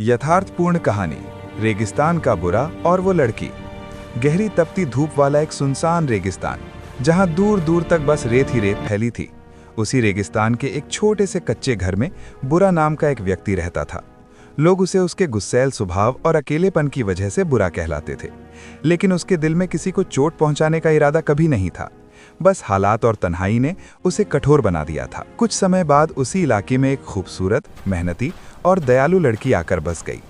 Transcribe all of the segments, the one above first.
यथार्थपूर्ण कहानी, रेगिस्तान का बुरा और वो लड़की। गहरी तपती धूप वाला एक सुनसान रेगिस्तान, जहां दूर दूर तक बस रेत ही रेत फैली थी। उसी रेगिस्तान के एक छोटे से कच्चे घर में बुरा नाम का एक व्यक्ति रहता था। लोग उसे उसके गुस्सैल स्वभाव और अकेलेपन की वजह से बुरा कहलाते थे, लेकिन उसके दिल में किसी को चोट पहुंचाने का इरादा कभी नहीं था। बस हालात और तन्हाई ने उसे कठोर बना दिया था। कुछ समय बाद उसी इलाके में एक खूबसूरत, मेहनती और दयालु लड़की आकर बस गई।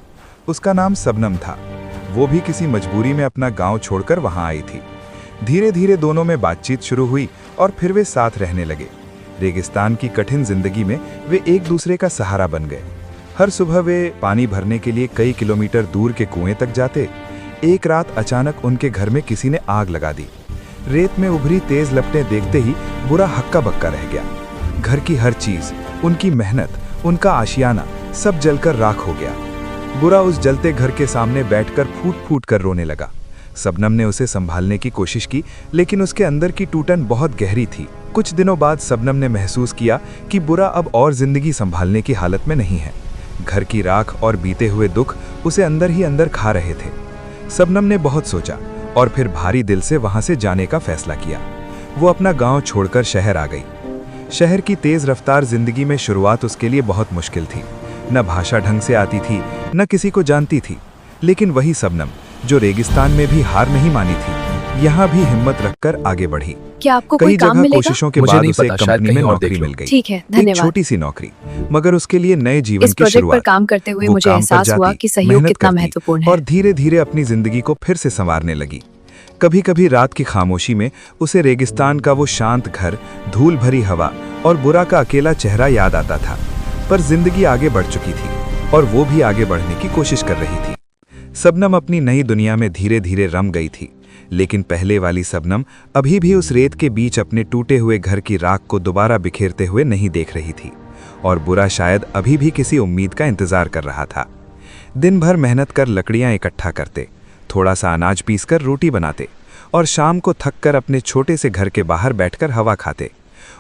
उसका नाम सबनम था। वो भी किसी मजबूरी में अपना गांव छोड़कर वहां आई थी। धीरे धीरे दोनों में बातचीत शुरू हुई और फिर वे साथ रहने लगे। रेगिस्तान की कठिन जिंदगी में वे एक दूसरे का सहारा बन गए। हर सुबह वे पानी भरने के लिए कई किलोमीटर दूर के कुएं तक जाते। एक रात अचानक उनके घर में किसी ने आग लगा दी। रेत में उभरी तेज लपटें देखते ही बुरा हक्का बक्का रह गया। घर की हर चीज, उनकी मेहनत, उनका आशियाना सब जलकर राख हो गया। बुरा उस जलते घर के सामने बैठकर फूट फूट कर रोने लगा। सबनम ने उसे संभालने की कोशिश की, लेकिन उसके अंदर की टूटन बहुत गहरी थी। कुछ दिनों बाद सबनम ने महसूस किया कि बुरा अब और जिंदगी संभालने की हालत में नहीं है। घर की राख और बीते हुए दुख उसे अंदर ही अंदर खा रहे थे। सबनम ने बहुत सोचा और फिर भारी दिल से वहां से जाने का फैसला किया। वो अपना गांव छोड़कर शहर आ गई। शहर की तेज रफ्तार जिंदगी में शुरुआत उसके लिए बहुत मुश्किल थी। न भाषा ढंग से आती थी, न किसी को जानती थी, लेकिन वही सबनम जो रेगिस्तान में भी हार नहीं मानी थी, यहाँ भी हिम्मत रखकर आगे बढ़ी। क्या आपको कई कोई काम जगह मिलेगा? कोशिश के बाद उसे एक कंपनी में नौकरी मिल गई। ठीक है, एक धन्यवाद। छोटी सी नौकरी, मगर उसके लिए नए जीवन इस की प्रोजेक्ट पर शुरुआत। काम करते हुए वो मुझे काम पर एहसास हुआ जाती, कि सहयोग मेहनत कितना करती महत्वपूर्ण है। और धीरे धीरे अपनी जिंदगी को फिर से संवारने लगी। कभी कभी रात की खामोशी में उसे रेगिस्तान का वो शांत घर, धूल भरी हवा और बुरा का अकेला चेहरा याद आता था। पर जिंदगी आगे बढ़ चुकी थी और वो भी आगे बढ़ने की कोशिश कर रही थी। सबनम अपनी नई दुनिया में धीरे धीरे रम गई थी, लेकिन पहले वाली सबनम अभी भी उस रेत के बीच अपने टूटे हुए घर की राख को दोबारा बिखेरते हुए नहीं देख रही थी। और बुरा शायद अभी भी किसी उम्मीद का इंतजार कर रहा था। दिन भर मेहनत कर लकड़ियां इकट्ठा करते, थोड़ा सा अनाज पीसकर रोटी बनाते और शाम को थककर अपने छोटे से घर के बाहर बैठकर हवा खाते।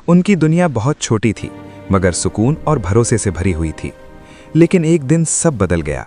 उनकी दुनिया बहुत छोटी थी, मगर सुकून और भरोसे से भरी हुई थी। लेकिन एक दिन सब बदल गया।